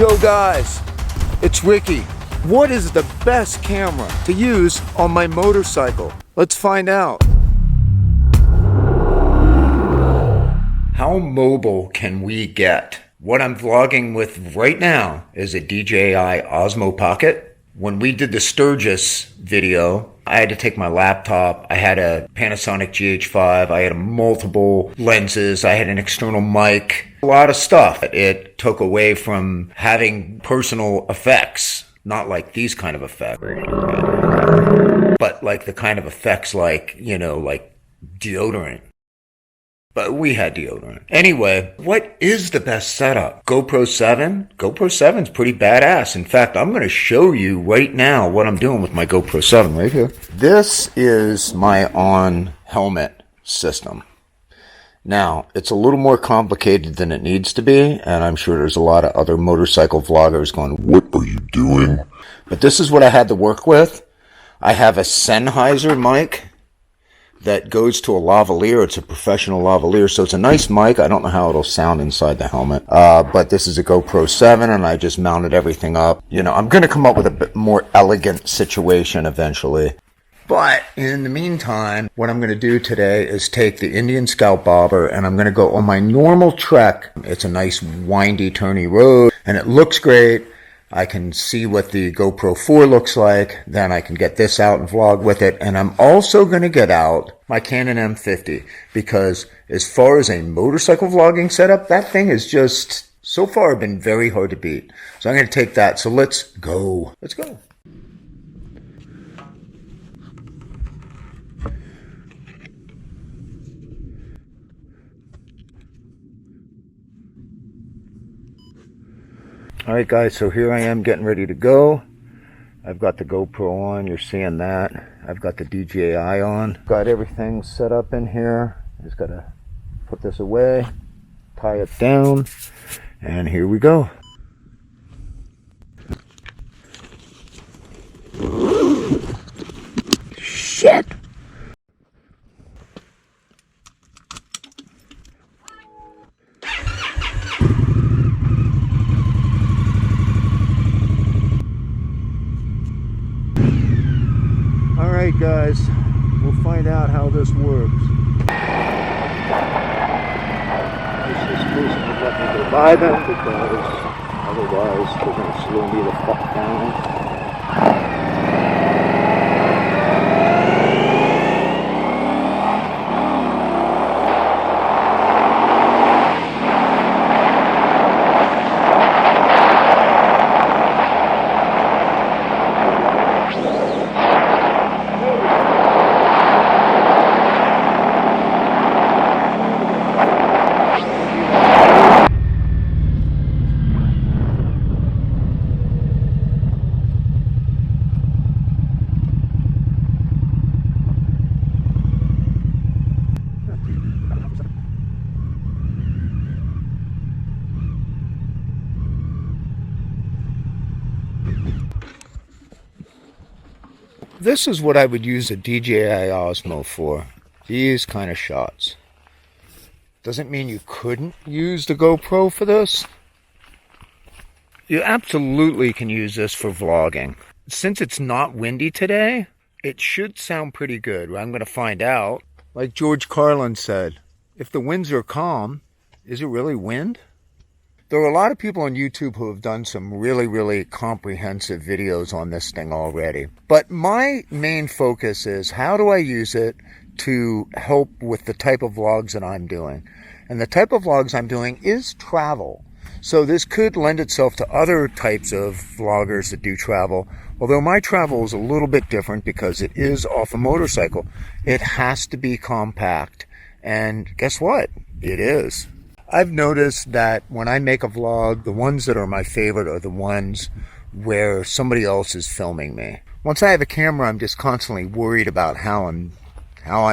Yo guys, it's Ricky. What is the best camera to use on my motorcycle? Let's find out. How mobile can we get? What I'm vlogging with right now is a DJI Osmo Pocket. When we did the Sturgis video, I had to take my laptop. I had a Panasonic GH5. I had multiple lenses. I had an external mic. A lot of stuff. It took away from having personal effects. Not like these kind of effects. But like the kind of effects like, like deodorant. But we had deodorant. Anyway, what is the best setup? GoPro 7? GoPro 7's pretty badass. In fact, I'm going to show you right now what I'm doing with my GoPro 7 right here. This is my on helmet system. Now, it's a little more complicated than it needs to be, and I'm sure there's a lot of other motorcycle vloggers going, what are you doing? But this is what I had to work with. I have a Sennheiser mic that goes to a lavalier. It's a professional lavalier, so it's a nice mic. I don't know how it'll sound inside the helmet, but this is a GoPro 7, and I just mounted everything up. I'm going to come up with a bit more elegant situation eventually. But in the meantime, what I'm going to do today is take the Indian Scout Bobber, and I'm going to go on my normal trek. It's a nice windy, turny road, and it looks great. I can see what the GoPro 4 looks like. Then I can get this out and vlog with it. And I'm also going to get out my Canon M-50 because as far as a motorcycle vlogging setup, that thing has just so far been very hard to beat. So I'm going to take that. So let's go. Let's go. Alright guys, so here I am getting ready to go. I've got the GoPro on, you're seeing that. I've got the DJI on. Got everything set up in here. Just gotta put this away, tie it down, and here we go. Shit! Alright guys, we'll find out how this works. This is supposed to let me go by them because otherwise they're going to slow me the fuck down. This is what I would use a DJI Osmo for. These kind of shots. Doesn't mean you couldn't use the GoPro for this. You absolutely can use this for vlogging. Since it's not windy today, it should sound pretty good. I'm going to find out. Like George Carlin said, if the winds are calm, is it really wind? There are a lot of people on YouTube who have done some really, really comprehensive videos on this thing already. But my main focus is how do I use it to help with the type of vlogs that I'm doing? And the type of vlogs I'm doing is travel. So this could lend itself to other types of vloggers that do travel. Although my travel is a little bit different because it is off a motorcycle. It has to be compact. And guess what? It is. I've noticed that when I make a vlog, the ones that are my favorite are the ones where somebody else is filming me. Once I have a camera, I'm just constantly worried about how I'm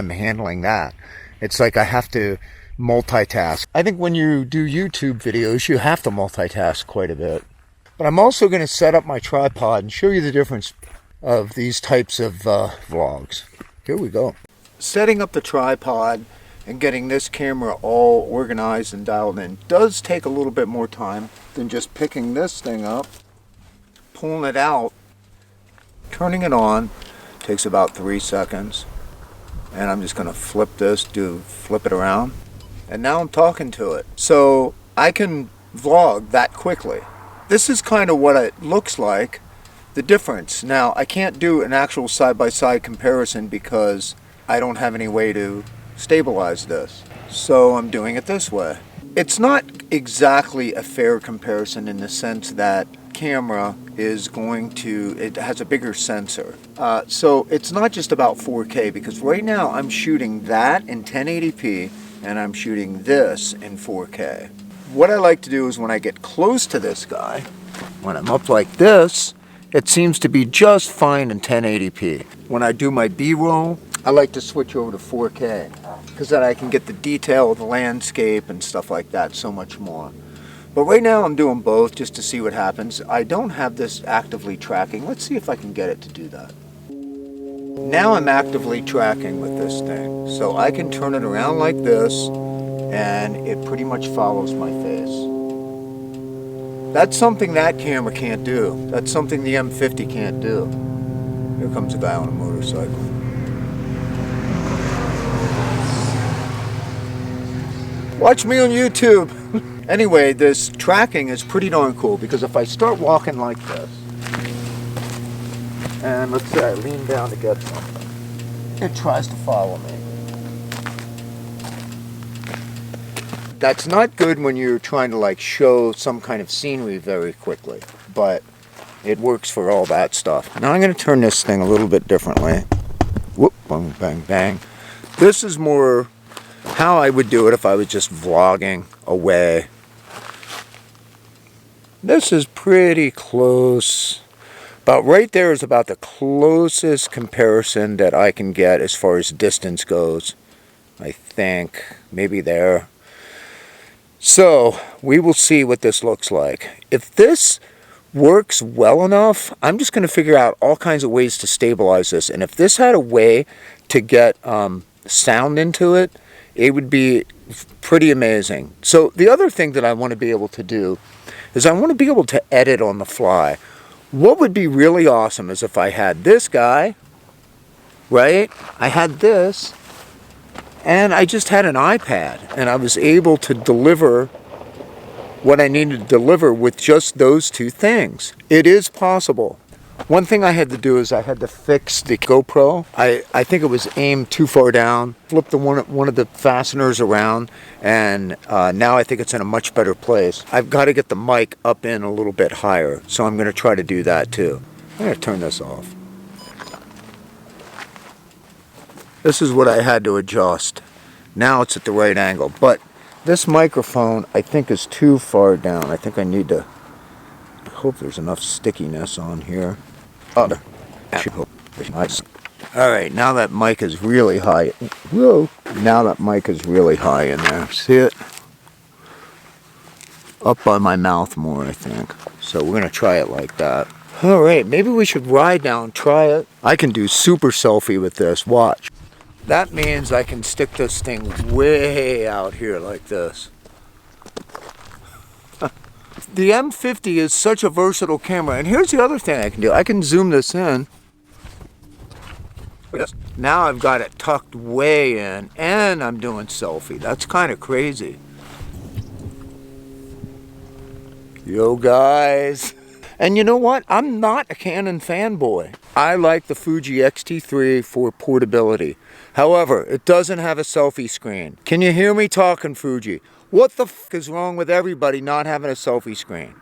handling that. It's like I have to multitask. I think when you do YouTube videos, you have to multitask quite a bit. But I'm also going to set up my tripod and show you the difference of these types of vlogs. Here we go. Setting up the tripod and getting this camera all organized and dialed in does take a little bit more time than just picking this thing up, pulling it out, turning it on. Takes about 3 seconds. And I'm just gonna flip it around. And now I'm talking to it. So I can vlog that quickly. This is kind of what it looks like, the difference. Now, I can't do an actual side-by-side comparison because I don't have any way to stabilize this. So I'm doing it this way. It's not exactly a fair comparison in the sense that camera it has a bigger sensor. So it's not just about 4K, because right now I'm shooting that in 1080p and I'm shooting this in 4K. What I like to do is when I get close to this guy, when I'm up like this, it seems to be just fine in 1080p. When I do my B-roll, I like to switch over to 4K because then I can get the detail of the landscape and stuff like that so much more. But right now I'm doing both just to see what happens. I don't have this actively tracking. Let's see if I can get it to do that. Now I'm actively tracking with this thing. So I can turn it around like this and it pretty much follows my face. That's something that camera can't do. That's something the M-50 can't do. Here comes a guy on a motorcycle. Watch me on YouTube. Anyway, this tracking is pretty darn cool because if I start walking like this, and let's say I lean down to get something, it tries to follow me. That's not good when you're trying to like show some kind of scenery very quickly, but it works for all that stuff. Now I'm going to turn this thing a little bit differently. Whoop, bang, bang, bang. This is more how I would do it if I was just vlogging away. This is pretty close. About right there is about the closest comparison that I can get as far as distance goes. I think maybe there. So we will see what this looks like. If this works well enough, I'm just going to figure out all kinds of ways to stabilize this. And if this had a way to get sound into it, it would be pretty amazing. So the other thing that I want to be able to do is I want to be able to edit on the fly. What would be really awesome is if I had this guy, right? I had this, and I just had an iPad, and I was able to deliver what I needed to deliver with just those two things. It is possible. One thing I had to do is I had to fix the GoPro. I think it was aimed too far down. Flipped one of the fasteners around, and now I think it's in a much better place. I've got to get the mic up in a little bit higher, so I'm going to try to do that too. I'm going to turn this off. This is what I had to adjust. Now it's at the right angle, but this microphone I think is too far down. I think I need to, I hope there's enough stickiness on here. Oh, nice. Alright, now that mic is really high. Whoa! Now that mic is really high in there. See it? Up by my mouth more, I think. So we're going to try it like that. Alright, maybe we should ride now and try it. I can do super selfie with this. Watch. That means I can stick this thing way out here like this. The M-50 is such a versatile camera. And here's the other thing I can do. I can zoom this in. Now I've got it tucked way in and I'm doing selfie. That's kind of crazy. Yo guys. And you know what? I'm not a Canon fanboy. I like the Fuji X-T3 for portability. However, it doesn't have a selfie screen. Can you hear me talking, Fuji? What the f is wrong with everybody not having a selfie screen?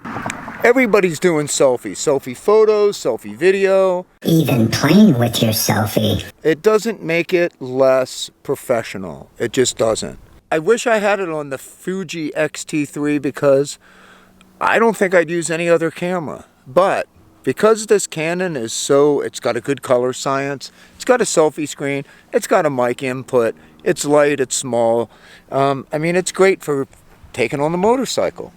Everybody's doing selfies. Selfie photos, selfie video. Even playing with your selfie. It doesn't make it less professional. It just doesn't. I wish I had it on the Fuji X-T3 because I don't think I'd use any other camera. But because this Canon is it's got a good color science, it's got a selfie screen, it's got a mic input, it's light, it's small. I mean, it's great for taking on the motorcycle.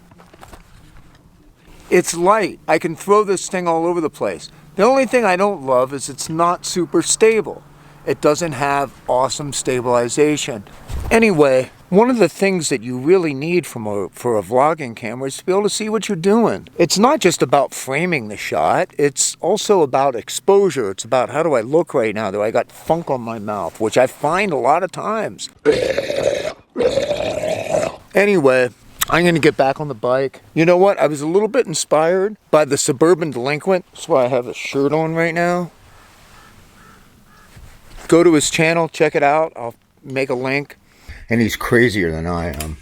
It's light. I can throw this thing all over the place. The only thing I don't love is it's not super stable. it doesn't have awesome stabilization. Anyway, one of the things that you really need for a vlogging camera is to be able to see what you're doing. It's not just about framing the shot, it's also about exposure. It's about, how do I look right now? Do I got funk on my mouth? Which I find a lot of times. Anyway, I'm going to get back on the bike. You know what? I was a little bit inspired by the Suburban Delinquent. That's why I have a shirt on right now. Go to his channel, check it out. I'll make a link. And he's crazier than I am.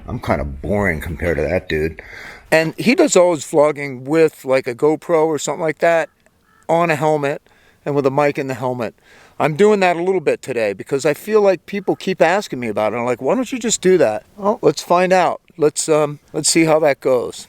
I'm kind of boring compared to that dude. And he does all his vlogging with like a GoPro or something like that on a helmet and with a mic in the helmet. I'm doing that a little bit today because I feel like people keep asking me about it. I'm like, why don't you just do that? Oh, let's find out. Let's see how that goes.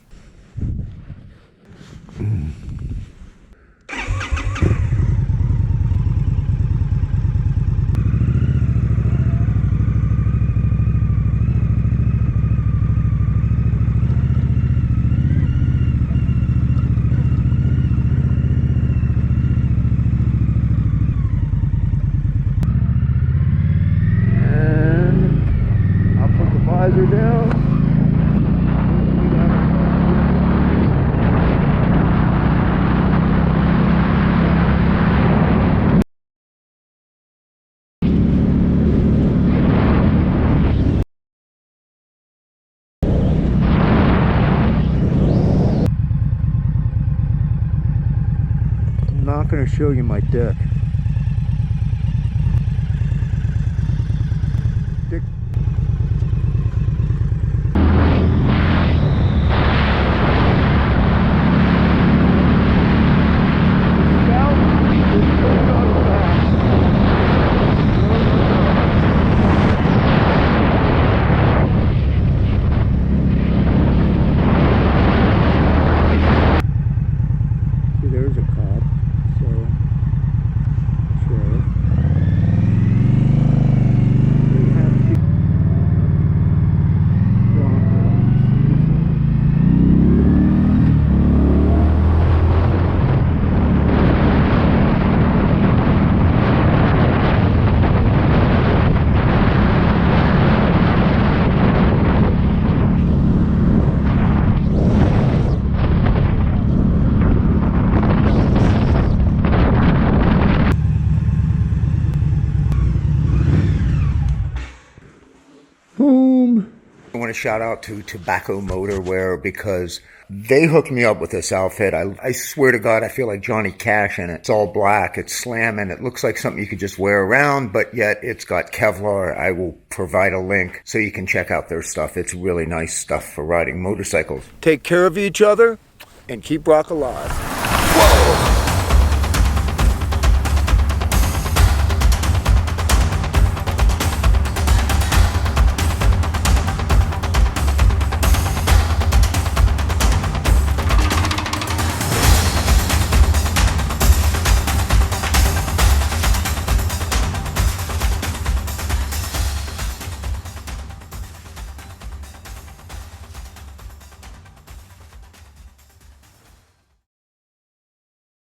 Visor down. I'm not going to show you my dick. I want to shout out to Tobacco Motorwear because they hooked me up with this outfit. I swear to God, I feel like Johnny Cash in it. It's all black, it's slamming, it looks like something you could just wear around, but yet it's got Kevlar. I will provide a link so you can check out their stuff. It's really nice stuff for riding motorcycles. Take care of each other and keep rock alive.